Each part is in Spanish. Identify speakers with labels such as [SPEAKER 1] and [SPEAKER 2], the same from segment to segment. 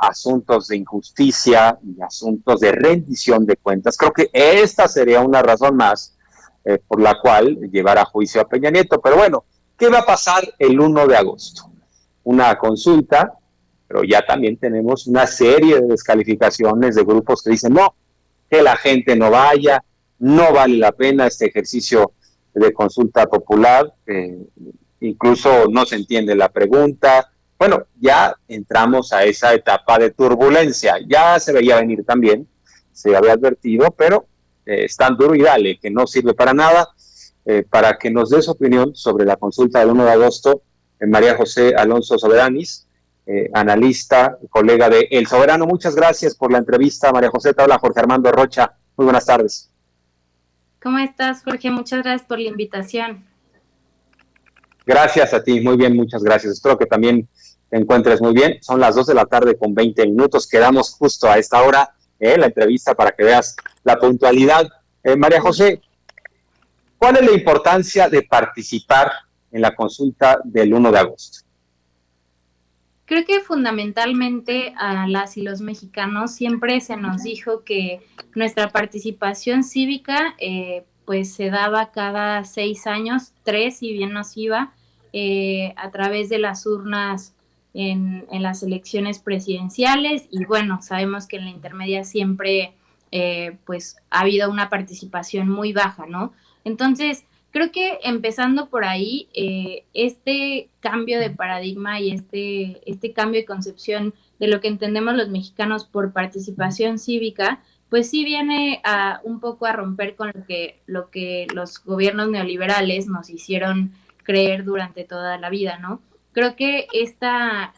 [SPEAKER 1] asuntos de injusticia y asuntos de rendición de cuentas. Creo que esta sería una razón más por la cual llevar a juicio a Peña Nieto. Pero bueno, ¿qué va a pasar el 1 de agosto? Una consulta, pero ya también tenemos una serie de descalificaciones de grupos que dicen no, que la gente no vaya, no vale la pena este ejercicio de consulta popular, incluso no se entiende la pregunta. Bueno, ya entramos a esa etapa de turbulencia, ya se veía venir también, se había advertido, pero es tan duro y dale, que no sirve para nada. Para que nos dé su opinión sobre la consulta del 1 de agosto, María José Alonso Soberanis, analista, colega de El Soberano. Muchas gracias por la entrevista, María José. Te habla Jorge Armando Rocha. Muy buenas tardes.
[SPEAKER 2] ¿Cómo estás, Jorge? Muchas gracias por la invitación.
[SPEAKER 1] Gracias a ti, muy bien, muchas gracias. Espero que también te encuentres muy bien. Son las 2 de la tarde con 20 minutos. Quedamos justo a esta hora la entrevista para que veas la puntualidad. María José, ¿cuál es la importancia de participar en la consulta del 1 de agosto?
[SPEAKER 2] Creo que fundamentalmente a las y los mexicanos siempre se nos dijo que nuestra participación cívica pues se daba cada 6 años, 3 si bien nos iba, a través de las urnas en las elecciones presidenciales, y bueno, sabemos que en la intermedia siempre pues ha habido una participación muy baja, ¿no? Entonces, creo que empezando por ahí, este cambio de paradigma y este cambio de concepción de lo que entendemos los mexicanos por participación cívica, pues sí viene un poco a romper con lo que los gobiernos neoliberales nos hicieron creer durante toda la vida, ¿no? Creo que esta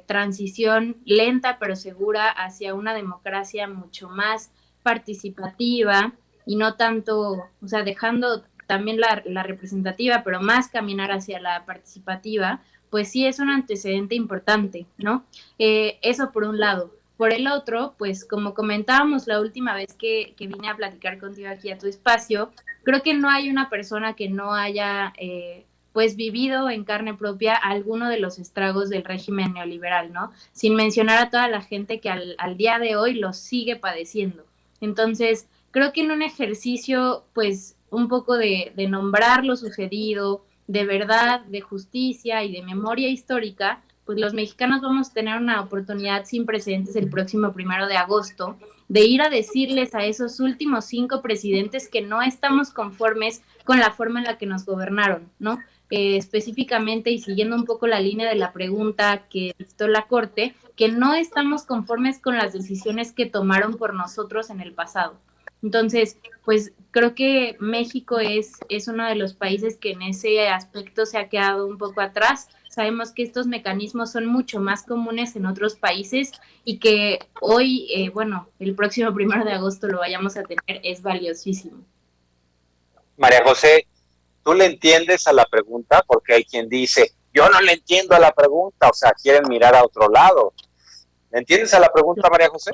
[SPEAKER 2] transición lenta pero segura hacia una democracia mucho más participativa y no tanto, o sea, dejando también la representativa, pero más caminar hacia la participativa, pues sí es un antecedente importante, ¿no? Eso por un lado. Por el otro, pues como comentábamos la última vez que vine a platicar contigo aquí a tu espacio, creo que no hay una persona que no haya pues vivido en carne propia alguno de los estragos del régimen neoliberal, ¿no? Sin mencionar a toda la gente que al día de hoy lo sigue padeciendo. Entonces, creo que en un ejercicio, pues, un poco de nombrar lo sucedido, de verdad, de justicia y de memoria histórica, pues los mexicanos vamos a tener una oportunidad sin precedentes el próximo 1 de agosto de ir a decirles a esos últimos 5 presidentes que no estamos conformes con la forma en la que nos gobernaron, ¿no? Específicamente y siguiendo un poco la línea de la pregunta que dictó la Corte, que no estamos conformes con las decisiones que tomaron por nosotros en el pasado. Entonces, pues creo que México es uno de los países que en ese aspecto se ha quedado un poco atrás. Sabemos que estos mecanismos son mucho más comunes en otros países y que hoy, bueno, el próximo 1 de agosto lo vayamos a tener, es valiosísimo.
[SPEAKER 1] María José, ¿tú le entiendes a la pregunta? Porque hay quien dice, yo no le entiendo a la pregunta, o sea, quieren mirar a otro lado. ¿Le entiendes a la pregunta, María José?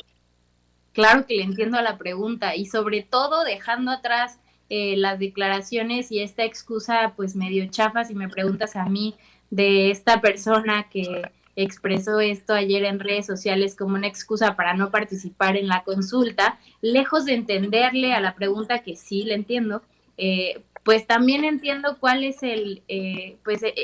[SPEAKER 2] Claro que le entiendo a la pregunta y sobre todo dejando atrás las declaraciones y esta excusa pues medio chafa, si me preguntas a mí, de esta persona que expresó esto ayer en redes sociales como una excusa para no participar en la consulta, lejos de entenderle a la pregunta que sí le entiendo, pues también entiendo cuál es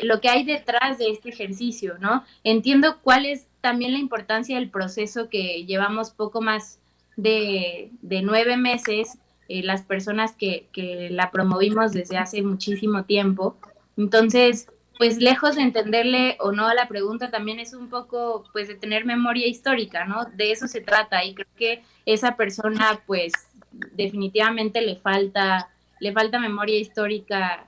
[SPEAKER 2] lo que hay detrás de este ejercicio, ¿no? Entiendo cuál es también la importancia del proceso que llevamos poco más de 9 meses, las personas que la promovimos desde hace muchísimo tiempo. Entonces, pues lejos de entenderle o no a la pregunta, también es un poco, pues, de tener memoria histórica, ¿no? De eso se trata y creo que esa persona, pues, definitivamente le falta memoria histórica,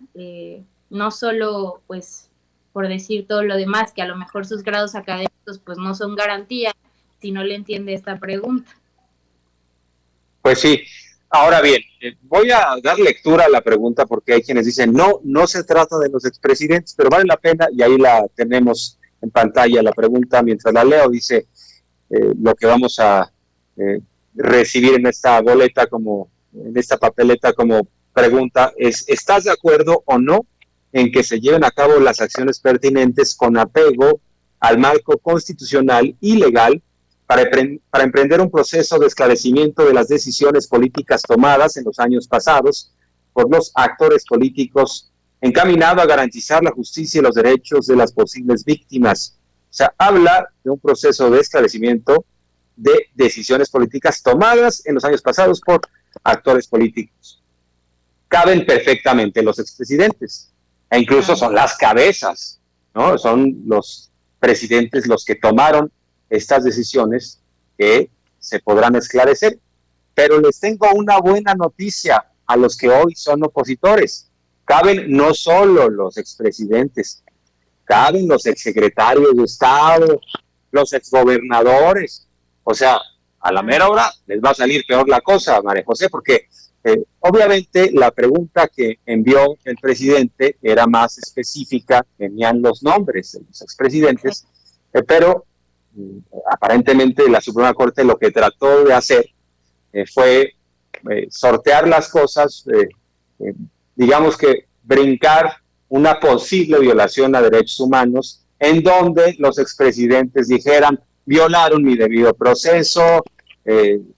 [SPEAKER 2] no solo, pues, por decir todo lo demás, que a lo mejor sus grados académicos, pues, no son garantía si no le entiende esta pregunta.
[SPEAKER 1] Pues sí. Ahora bien, voy a dar lectura a la pregunta porque hay quienes dicen, no, no se trata de los expresidentes, pero vale la pena, y ahí la tenemos en pantalla, la pregunta, mientras la leo, dice lo que vamos a recibir en esta boleta, en esta papeleta como pregunta, es, ¿estás de acuerdo o no en que se lleven a cabo las acciones pertinentes con apego al marco constitucional y legal para emprender un proceso de esclarecimiento de las decisiones políticas tomadas en los años pasados por los actores políticos, encaminado a garantizar la justicia y los derechos de las posibles víctimas. O sea, habla de un proceso de esclarecimiento de decisiones políticas tomadas en los años pasados por actores políticos. Caben perfectamente los expresidentes, e incluso son las cabezas, ¿no? Son los presidentes los que tomaron estas decisiones que se podrán esclarecer. Pero les tengo una buena noticia a los que hoy son opositores. Caben no solo los expresidentes, caben los exsecretarios de Estado, los exgobernadores. O sea, a la mera hora les va a salir peor la cosa, María José, porque obviamente la pregunta que envió el presidente era más específica, tenían los nombres de los expresidentes, pero aparentemente la Suprema Corte lo que trató de hacer fue sortear las cosas, digamos que brincar una posible violación a derechos humanos en donde los expresidentes dijeran violaron mi debido proceso,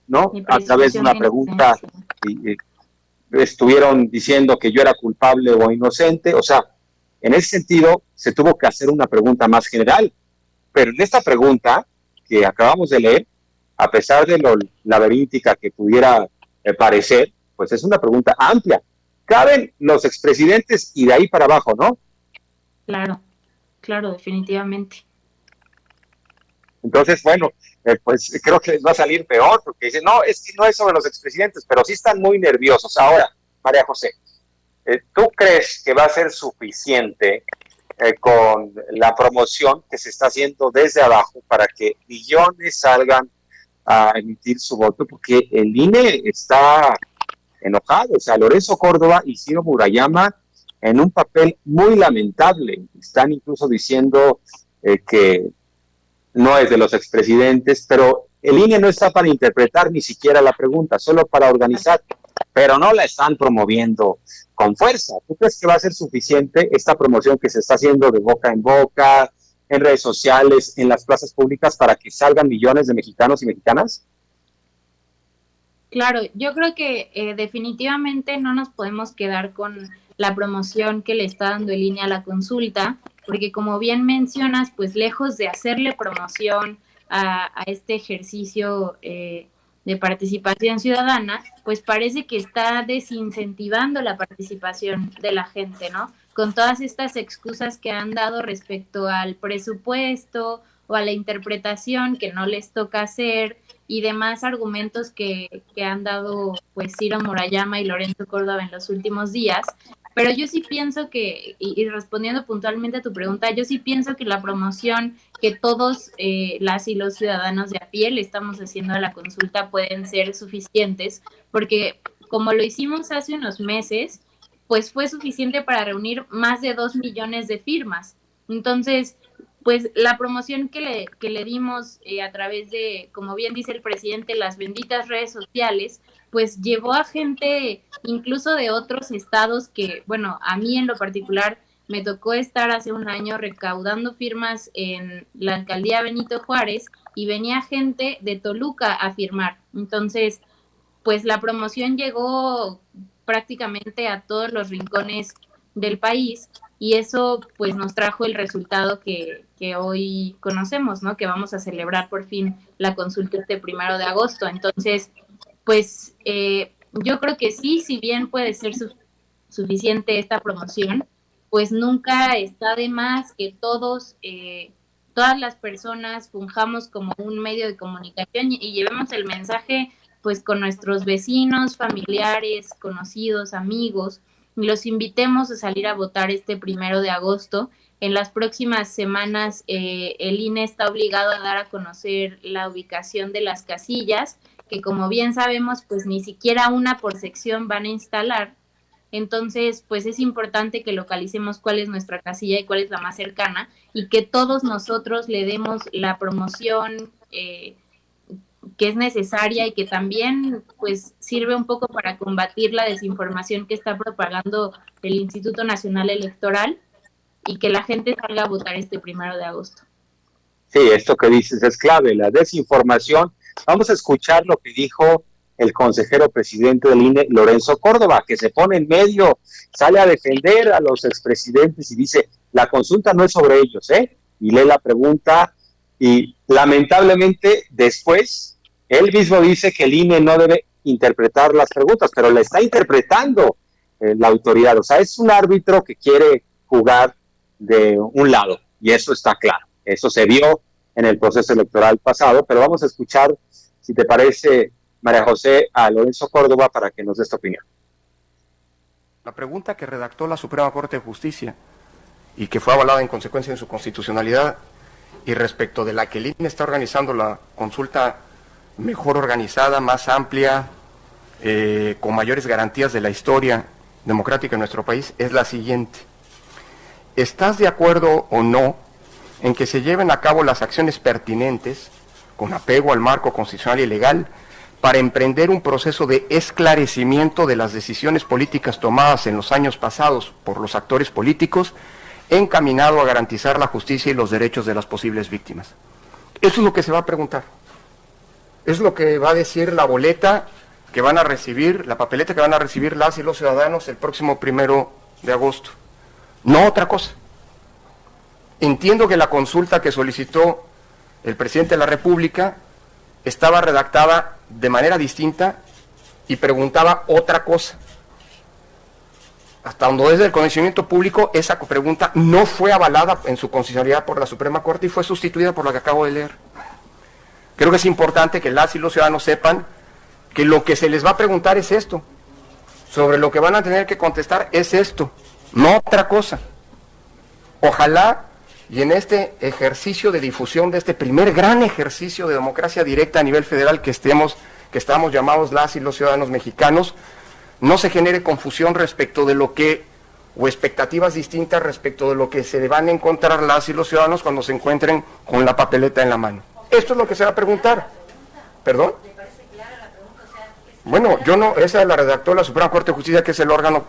[SPEAKER 1] ¿no? A través de una pregunta estuvieron diciendo que yo era culpable o inocente. O sea, en ese sentido se tuvo que hacer una pregunta más general, pero en esta pregunta que acabamos de leer, a pesar de lo laberíntica que pudiera parecer, pues es una pregunta amplia. Caben los expresidentes y de ahí para abajo, ¿no?
[SPEAKER 2] Claro, claro, definitivamente.
[SPEAKER 1] Entonces, bueno, pues creo que les va a salir peor, porque dicen, no, es que no es sobre los expresidentes, pero sí están muy nerviosos. Ahora, María José, ¿tú crees que va a ser suficiente con la promoción que se está haciendo desde abajo para que millones salgan a emitir su voto? Porque el INE está enojado. O sea, Lorenzo Córdoba y Ciro Murayama en un papel muy lamentable. Están incluso diciendo que no es de los expresidentes, pero el INE no está para interpretar ni siquiera la pregunta, solo para organizar, pero no la están promoviendo con fuerza. ¿Tú crees que va a ser suficiente esta promoción que se está haciendo de boca en boca, en redes sociales, en las plazas públicas, para que salgan millones de mexicanos y mexicanas?
[SPEAKER 2] Claro, yo creo que definitivamente no nos podemos quedar con la promoción que le está dando el INE a la consulta, porque como bien mencionas, pues lejos de hacerle promoción a este ejercicio de participación ciudadana, pues parece que está desincentivando la participación de la gente, ¿no? Con todas estas excusas que han dado respecto al presupuesto o a la interpretación que no les toca hacer y demás argumentos que han dado pues Ciro Murayama y Lorenzo Córdoba en los últimos días. Pero yo sí pienso que, y respondiendo puntualmente a tu pregunta, yo sí pienso que la promoción que todos las y los ciudadanos de a pie le estamos haciendo a la consulta pueden ser suficientes, porque como lo hicimos hace unos meses, pues fue suficiente para reunir más de 2 millones de firmas. Entonces, pues la promoción que le dimos a través de, como bien dice el presidente, las benditas redes sociales, pues llevó a gente incluso de otros estados que, bueno, a mí en lo particular me tocó estar hace un año recaudando firmas en la alcaldía Benito Juárez y venía gente de Toluca a firmar. Entonces, pues la promoción llegó prácticamente a todos los rincones del país y eso pues nos trajo el resultado que hoy conocemos, ¿no? Que vamos a celebrar por fin la consulta este 1 de agosto. Entonces, pues yo creo que sí, si bien puede ser suficiente esta promoción, pues nunca está de más que todas las personas fungamos como un medio de comunicación y llevemos el mensaje pues con nuestros vecinos, familiares, conocidos, amigos, y los invitemos a salir a votar este 1 de agosto. En las próximas semanas el INE está obligado a dar a conocer la ubicación de las casillas, que como bien sabemos, pues ni siquiera una por sección van a instalar. Entonces, pues es importante que localicemos cuál es nuestra casilla y cuál es la más cercana y que todos nosotros le demos la promoción que es necesaria y que también pues sirve un poco para combatir la desinformación que está propagando el Instituto Nacional Electoral y que la gente salga a votar este 1 de agosto.
[SPEAKER 1] Sí, esto que dices es clave, la desinformación. Vamos a escuchar lo que dijo el consejero presidente del INE, Lorenzo Córdoba, que se pone en medio, sale a defender a los expresidentes y dice, la consulta no es sobre ellos, ¿eh? Y lee la pregunta y lamentablemente después él mismo dice que el INE no debe interpretar las preguntas, pero la está interpretando la autoridad. O sea, es un árbitro que quiere jugar de un lado y eso está claro. Eso se vio en el proceso electoral pasado, pero vamos a escuchar, si te parece, María José, a Lorenzo Córdoba para que nos dé esta opinión.
[SPEAKER 3] La pregunta que redactó la Suprema Corte de Justicia y que fue avalada en consecuencia en su constitucionalidad y respecto de la que el INE está organizando la consulta mejor organizada, más amplia, con mayores garantías de la historia democrática en nuestro país, es la siguiente. ¿Estás de acuerdo o no en que se lleven a cabo las acciones pertinentes, con apego al marco constitucional y legal, para emprender un proceso de esclarecimiento de las decisiones políticas tomadas en los años pasados por los actores políticos, encaminado a garantizar la justicia y los derechos de las posibles víctimas? Eso es lo que se va a preguntar. Es lo que va a decir la boleta que van a recibir, la papeleta que van a recibir las y los ciudadanos el próximo 1 de agosto. No otra cosa. Entiendo que la consulta que solicitó el presidente de la República estaba redactada de manera distinta y preguntaba otra cosa. Hasta donde desde el conocimiento público, esa pregunta no fue avalada en su constitucionalidad por la Suprema Corte y fue sustituida por la que acabo de leer. Creo que es importante que las y los ciudadanos sepan que lo que se les va a preguntar es esto. Sobre lo que van a tener que contestar es esto, no otra cosa. Ojalá y en este ejercicio de difusión de este primer gran ejercicio de democracia directa a nivel federal que estamos llamados las y los ciudadanos mexicanos, no se genere confusión respecto de lo que, o expectativas distintas respecto de lo que se van a encontrar las y los ciudadanos cuando se encuentren con la papeleta en la mano. Esto es lo que se va a preguntar. ¿Perdón? Bueno, yo no, esa la redactó la Suprema Corte de Justicia, que es el órgano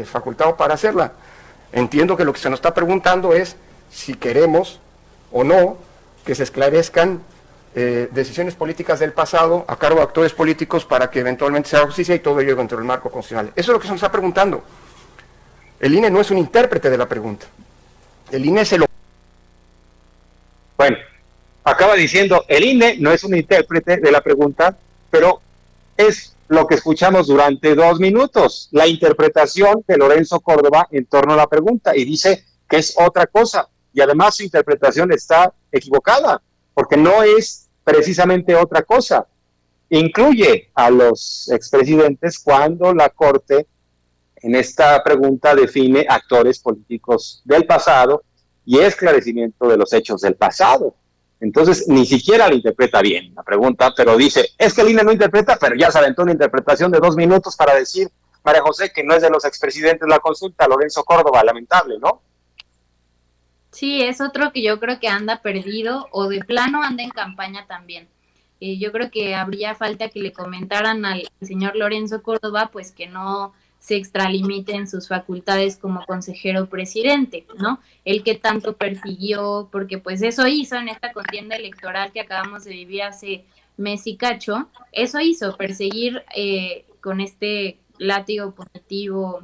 [SPEAKER 3] facultado para hacerla. Entiendo que lo que se nos está preguntando es si queremos o no que se esclarezcan decisiones políticas del pasado a cargo de actores políticos para que eventualmente se haga justicia y todo ello dentro del marco constitucional. Eso es lo que se nos está preguntando. El INE no es un intérprete de la pregunta. El INE se lo...
[SPEAKER 1] Bueno, acaba diciendo, el INE no es un intérprete de la pregunta, pero es lo que escuchamos durante 2 minutos, la interpretación de Lorenzo Córdoba en torno a la pregunta, y dice que es otra cosa, y además su interpretación está equivocada, porque no es precisamente otra cosa. Incluye a los expresidentes cuando la Corte en esta pregunta define actores políticos del pasado y esclarecimiento de los hechos del pasado. Entonces, ni siquiera la interpreta bien la pregunta, pero dice, es que el INE no interpreta, pero ya se aventó una interpretación de 2 minutos para decir, María José, que no es de los expresidentes la consulta, Lorenzo Córdoba, lamentable, ¿no?
[SPEAKER 2] Sí, es otro que yo creo que anda perdido o de plano anda en campaña también. Yo creo que habría falta que le comentaran al señor Lorenzo Córdoba, pues que no se extralimite en sus facultades como consejero presidente, ¿no? El que tanto persiguió, porque pues eso hizo en esta contienda electoral que acabamos de vivir hace mes y cacho, eso hizo, perseguir con este látigo punitivo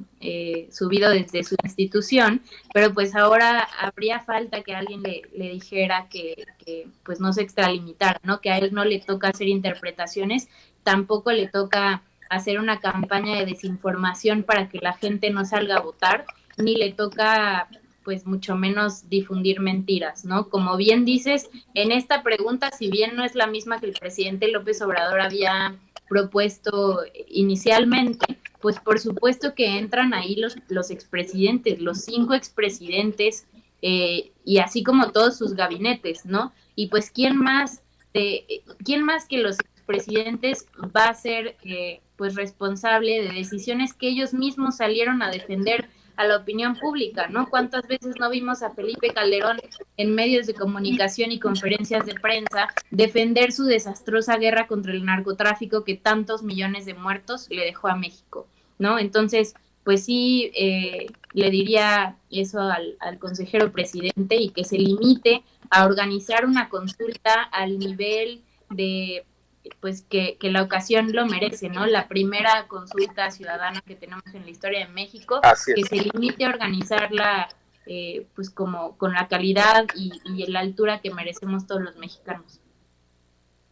[SPEAKER 2] subido desde su institución, pero pues ahora habría falta que alguien le dijera que pues no se extralimitara, ¿no? Que a él no le toca hacer interpretaciones, tampoco le toca hacer una campaña de desinformación para que la gente no salga a votar, ni le toca pues mucho menos difundir mentiras, ¿no? Como bien dices, en esta pregunta, si bien no es la misma que el presidente López Obrador había propuesto inicialmente, pues por supuesto que entran ahí los expresidentes, los 5 expresidentes, y así como todos sus gabinetes, ¿no? Y pues, ¿quién más que los expresidentes va a ser pues responsable de decisiones que ellos mismos salieron a defender a la opinión pública, ¿no? ¿Cuántas veces no vimos a Felipe Calderón en medios de comunicación y conferencias de prensa defender su desastrosa guerra contra el narcotráfico que tantos millones de muertos le dejó a México, ¿no? Entonces, pues sí, le diría eso al consejero presidente y que se limite a organizar una consulta al nivel de, pues que la ocasión lo merece, ¿no? La primera consulta ciudadana que tenemos en la historia de México,
[SPEAKER 1] Así
[SPEAKER 2] que
[SPEAKER 1] es.
[SPEAKER 2] se limite a organizarla pues como con la calidad y la altura que merecemos todos los mexicanos.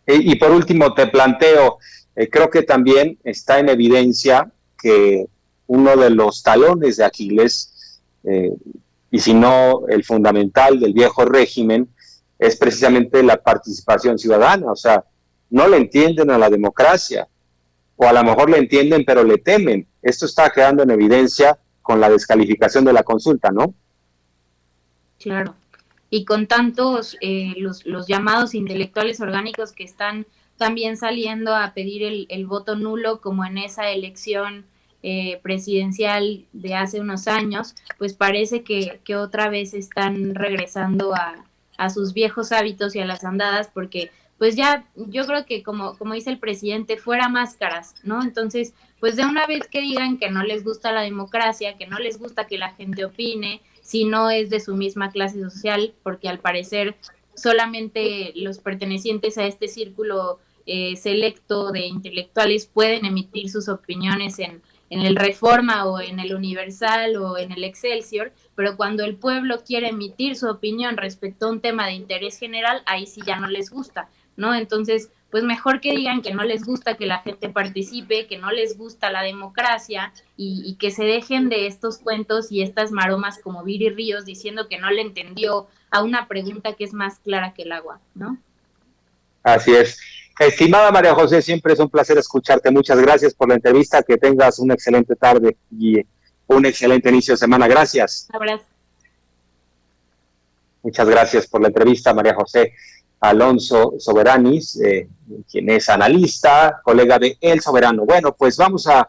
[SPEAKER 1] Y por último te planteo, creo que también está en evidencia que uno de los talones de Aquiles, y si no el fundamental del viejo régimen, es precisamente la participación ciudadana. O sea, no le entienden a la democracia, o a lo mejor le entienden pero le temen. Esto está quedando en evidencia con la descalificación de la consulta, ¿no?
[SPEAKER 2] Claro. Y con tantos los llamados intelectuales orgánicos que están también saliendo a pedir el voto nulo, como en esa elección presidencial de hace unos años, pues parece que otra vez están regresando a sus viejos hábitos y a las andadas, porque pues ya yo creo que como dice el presidente, fuera máscaras, ¿no? Entonces, pues de una vez que digan que no les gusta la democracia, que no les gusta que la gente opine, si no es de su misma clase social, porque al parecer solamente los pertenecientes a este círculo selecto de intelectuales pueden emitir sus opiniones en el Reforma o en el Universal o en el Excelsior, pero cuando el pueblo quiere emitir su opinión respecto a un tema de interés general, ahí sí ya no les gusta, ¿no? Entonces, pues mejor que digan que no les gusta que la gente participe, que no les gusta la democracia y que se dejen de estos cuentos y estas maromas como Viri Ríos diciendo que no le entendió a una pregunta que es más clara que el agua, ¿no?
[SPEAKER 1] Así es. Estimada María José, siempre es un placer escucharte. Muchas gracias por la entrevista. Que tengas una excelente tarde y un excelente inicio de semana. Gracias.
[SPEAKER 2] Un abrazo.
[SPEAKER 1] Muchas gracias por la entrevista, María José Alonso Soberanis, quien es analista, colega de El Soberano. Bueno, pues vamos a